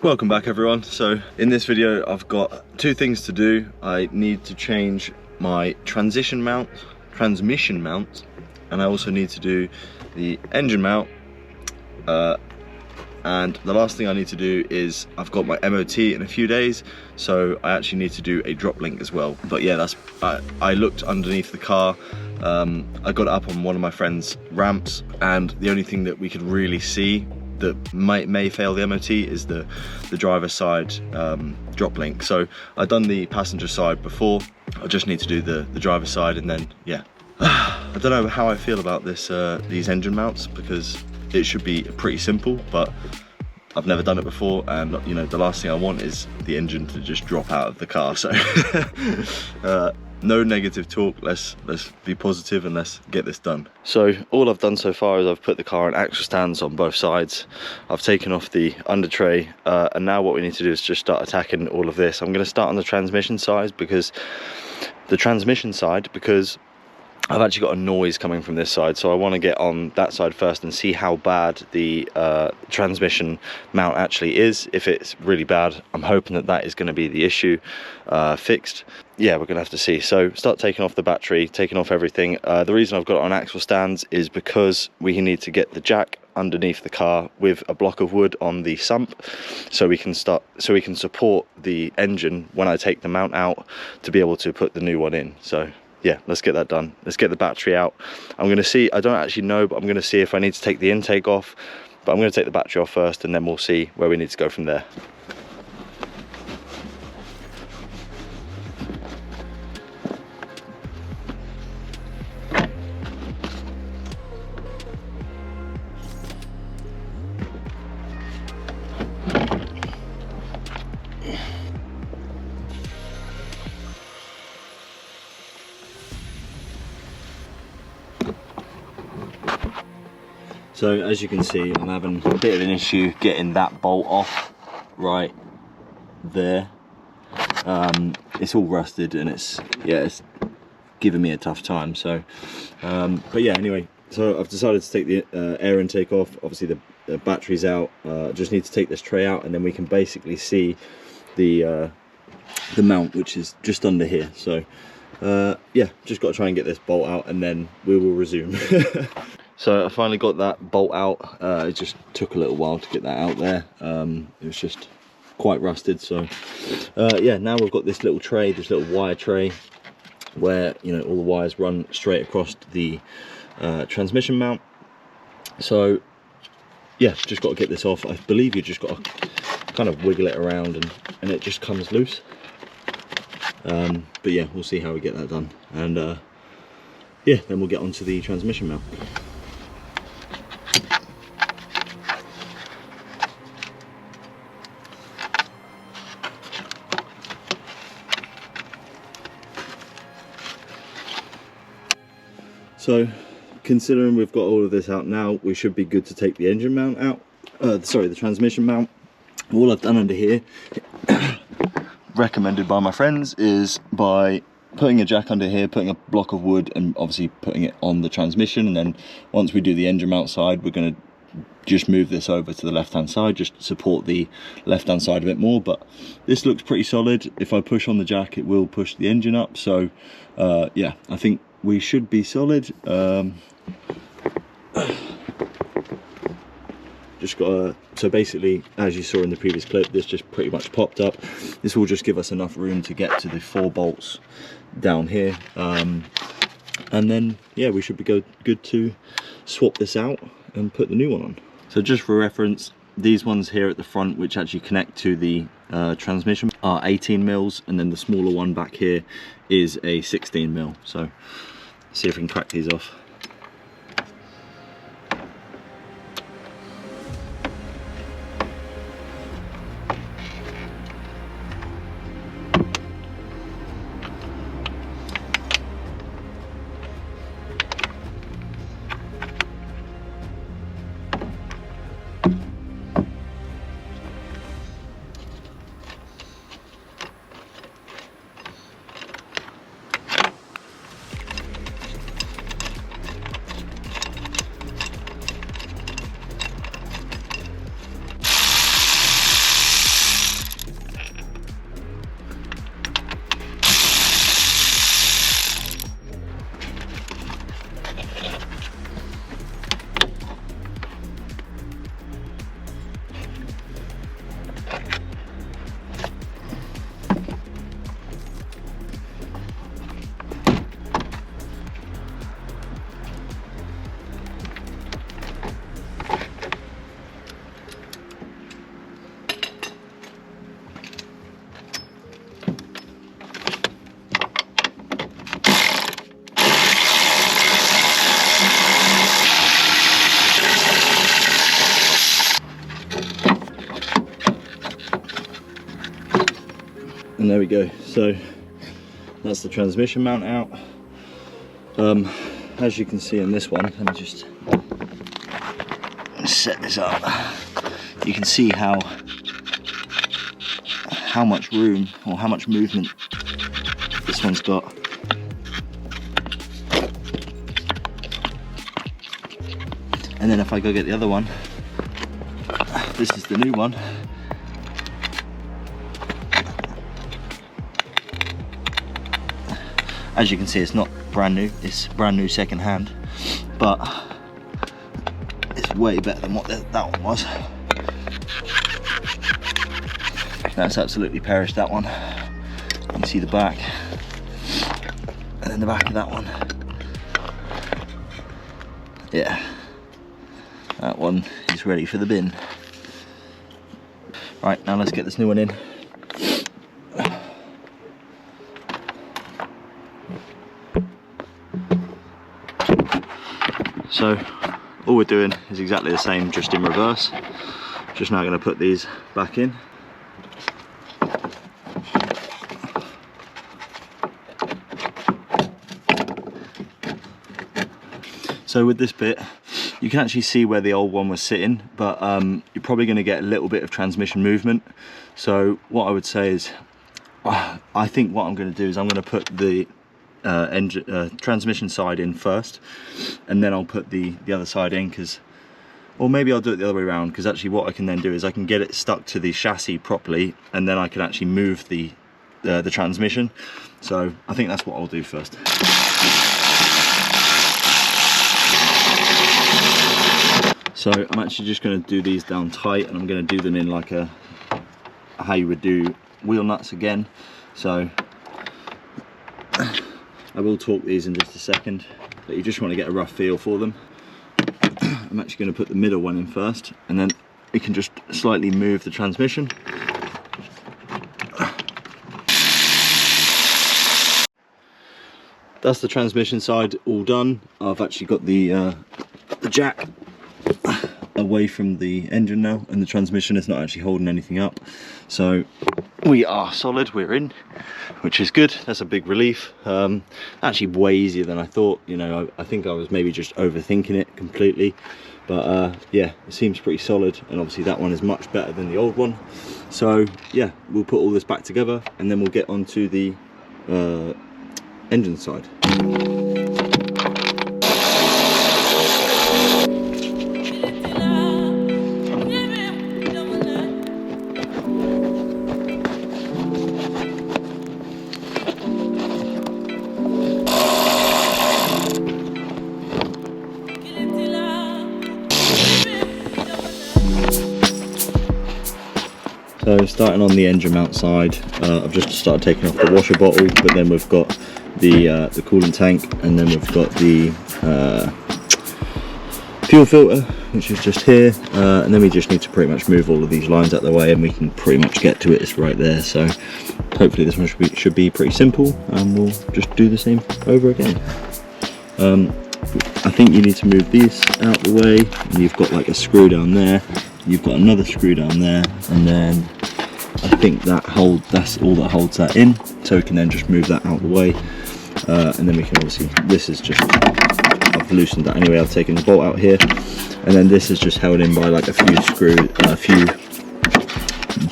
Welcome back everyone. So in this video I've got two things to do. I need to change my transmission mount, and I also need to do the engine mount. And the last thing I need to do is I've got my MOT in a few days, so I actually need to do a drop link as well. But yeah, I looked underneath the car. I got it up on one of my friend's ramps, and the only thing that we could really see that may fail the MOT is the driver's side drop link. So I've done the passenger side before. I just need to do the driver's side, and then yeah. I don't know how I feel about this these engine mounts, because it should be pretty simple, but I've never done it before, and you know, the last thing I want is the engine to just drop out of the car. So no negative talk, let's be positive and let's get this done. So all I've done so far is I've put the car on axle stands on both sides. I've taken off the under tray, and now what we need to do is just start attacking all of this. I'm going to start on the transmission side because I've actually got a noise coming from this side, so I want to get on that side first and see how bad the transmission mount actually is. If it's really bad, I'm hoping that is going to be the issue fixed. Yeah, we're going to have to see. So start taking off the battery, taking off everything. The reason I've got it on axle stands is because we need to get the jack underneath the car with a block of wood on the sump, so we can support the engine when I take the mount out to be able to put the new one in. So yeah, let's get that done. Let's get the battery out. I'm going to see, I don't actually know, but I'm going to see if I need to take the intake off. But I'm going to take the battery off first, and then we'll see where we need to go from there. So as you can see, I'm having a bit of an issue getting that bolt off right there. It's all rusted, and it's giving me a tough time. So but yeah, anyway, so I've decided to take the air intake off. Obviously the battery's out. Just need to take this tray out, and then we can basically see the mount, which is just under here. So yeah, just got to try and get this bolt out, and then we will resume. So I finally got that bolt out. It just took a little while to get that out there. It was just quite rusted. So yeah, now we've got this little tray, this little wire tray, where you know all the wires run straight across the transmission mount. So yeah, just got to get this off. I believe you just got to kind of wiggle it around, and it just comes loose. But yeah, we'll see how we get that done, and yeah, then we'll get onto the transmission mount. So considering we've got all of this out now, we should be good to take the engine mount out, the transmission mount. All I've done under here, recommended by my friends, is by putting a jack under here, putting a block of wood, and obviously putting it on the transmission. And then once we do the engine mount side, we're going to just move this over to the left hand side, just support the left hand side a bit more. But this looks pretty solid. If I push on the jack, it will push the engine up. So yeah, I think we should be solid. Just got so basically, as you saw in the previous clip, this just pretty much popped up. This will just give us enough room to get to the 4 bolts down here, and then yeah, we should be good to swap this out and put the new one on. So just for reference, these ones here at the front, which actually connect to the transmission, are 18 mils, and then the smaller one back here is a 16 mil. So see if we can crack these off. And there we go. So that's the transmission mount out. As you can see in this one, let me just set this up. You can see how much room or how much movement this one's got. And then if I go get the other one, this is the new one. As you can see, it's not brand new, it's brand new second hand, but it's way better than what that one was. That's absolutely perished, that one. You can see the back, and then the back of that one. Yeah, that one is ready for the bin. Right, now let's get this new one in. So all we're doing is exactly the same, just in reverse. Just now going to put these back in. So with this bit, you can actually see where the old one was sitting, but you're probably going to get a little bit of transmission movement. So what I would say is, I think what I'm going to do is I'm going to put the transmission side in first, and then I'll put the other side in, or maybe I'll do it the other way around, because actually what I can then do is I can get it stuck to the chassis properly, and then I can actually move the transmission. So I think that's what I'll do first. So I'm actually just going to do these down tight, and I'm going to do them in like how you would do wheel nuts again. So I will torque these in just a second, but you just want to get a rough feel for them. I'm actually going to put the middle one in first, and then we can just slightly move the transmission. That's the transmission side all done. I've actually got the jack away from the engine now, and the transmission is not actually holding anything up. So we are solid, we're in, which is good. That's a big relief. Actually way easier than I thought. You know, I think I was maybe just overthinking it completely, but yeah, it seems pretty solid, and obviously that one is much better than the old one. So yeah, we'll put all this back together, and then we'll get onto the engine side. So starting on the engine mount side, I've just started taking off the washer bottle, but then we've got the coolant tank, and then we've got the fuel filter, which is just here, and then we just need to pretty much move all of these lines out of the way, and we can pretty much get to it. It's right there. So hopefully this one should be pretty simple, and we'll just do the same over again. I think you need to move these out the way, and you've got like a screw down there, you've got another screw down there, and then I think that's all that holds that in, so we can then just move that out of the way, and then we can obviously, this is just, I've loosened that anyway, I've taken the bolt out here, and then this is just held in by like a few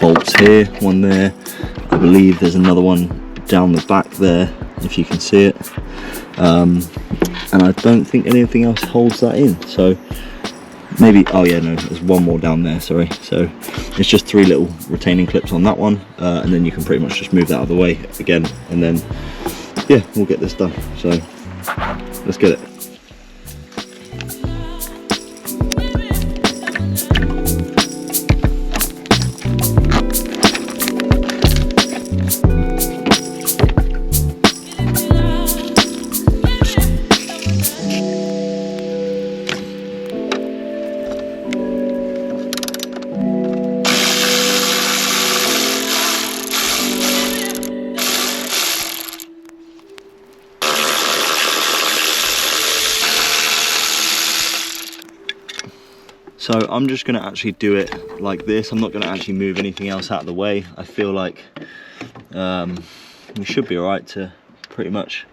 bolts here, one there, I believe there's another one down the back there, if you can see it, and I don't think anything else holds that in, so maybe, oh yeah, no, there's one more down there, sorry. So it's just 3 little retaining clips on that one, and then you can pretty much just move that out of the way again, and then yeah, we'll get this done. So let's get it. So I'm just going to actually do it like this. I'm not going to actually move anything else out of the way. I feel like we should be all right to pretty much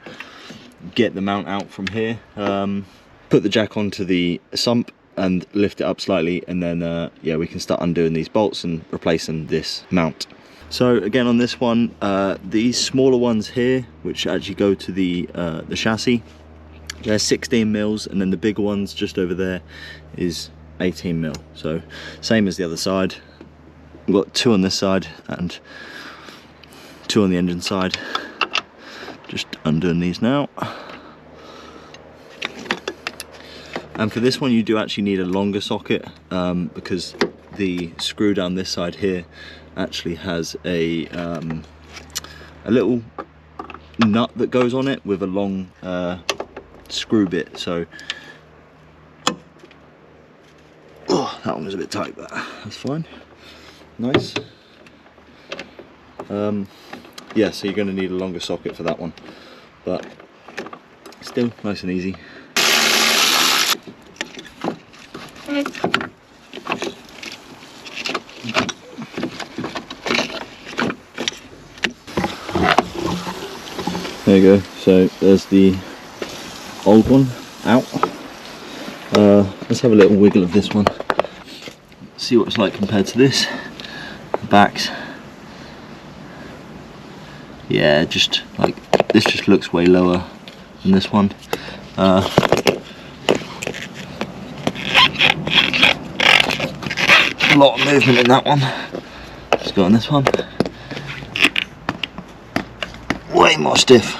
get the mount out from here. Put the jack onto the sump and lift it up slightly, and then yeah, we can start undoing these bolts and replacing this mount. So again, on this one, these smaller ones here, which actually go to the chassis, they're 16 mils, and then the bigger ones just over there is 18 mil. So same as the other side. We've got 2 on this side and 2 on the engine side. Just undoing these now. And for this one, you do actually need a longer socket, because the screw down this side here actually has a little nut that goes on it with a long screw bit. So oh, that one was a bit tight, but that's fine. Nice. Yeah, so you're going to need a longer socket for that one, but still nice and easy. There you go, so there's the old one out. Let's have a little wiggle of this one, see what it's like compared to this. Backs, yeah, just like this just looks way lower than this one. A lot of movement in that one. Let's go on this one. Way more stiff.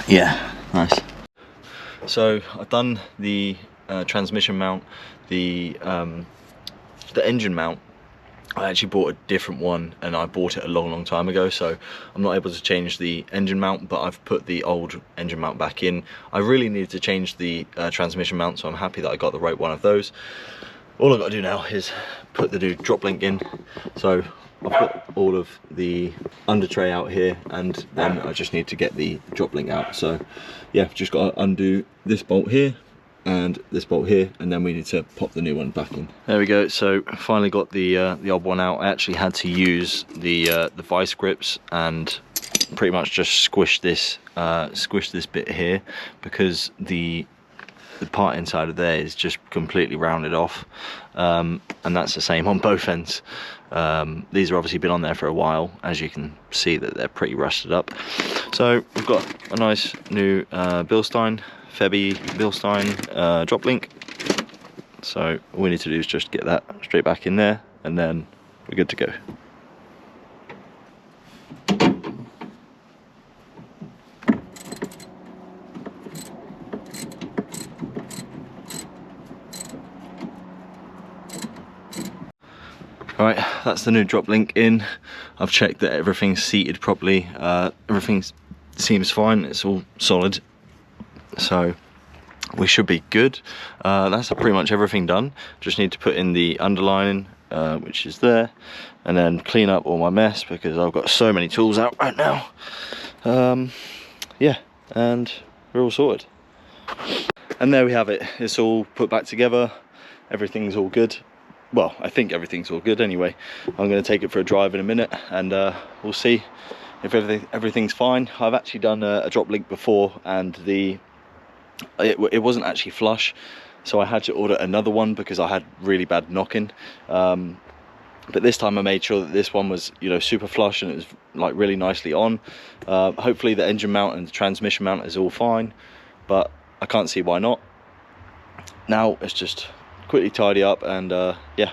Yeah, nice. So I've done the transmission mount, the engine mount. I actually bought a different one, and I bought it a long time ago, so I'm not able to change the engine mount, but I've put the old engine mount back in. I really needed to change the transmission mount, so I'm happy that I got the right one of those. All I've got to do now is put the new drop link in. So I've got all of the under tray out here, and then I just need to get the drop link out. So yeah, just got to undo this bolt here and this bolt here, and then we need to pop the new one back in. There we go. So finally got the old one out. I actually had to use the vice grips and pretty much just squish this bit here, because the part inside of there is just completely rounded off, and that's the same on both ends. These have obviously been on there for a while. As you can see, that they're pretty rusted up. So we've got a nice new Bilstein drop link. So all we need to do is just get that straight back in there, and then we're good to go. Right, that's the new drop link in. I've checked that everything's seated properly. Everything seems fine. It's all solid, so we should be good. That's pretty much everything done. Just need to put in the underlining, which is there, and then clean up all my mess, because I've got so many tools out right now. Yeah, and we're all sorted. And there we have it. It's all put back together. Everything's all good. Well, I think everything's all good anyway. I'm going to take it for a drive in a minute, and we'll see if everything's fine. I've actually done a drop link before, and it wasn't actually flush, so I had to order another one because I had really bad knocking. But this time I made sure that this one was, you know, super flush, and it was like really nicely on. Hopefully the engine mount and the transmission mount is all fine, but I can't see why not. Now it's just quickly tidy up, and yeah,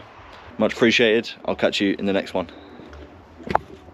much appreciated. I'll catch you in the next one.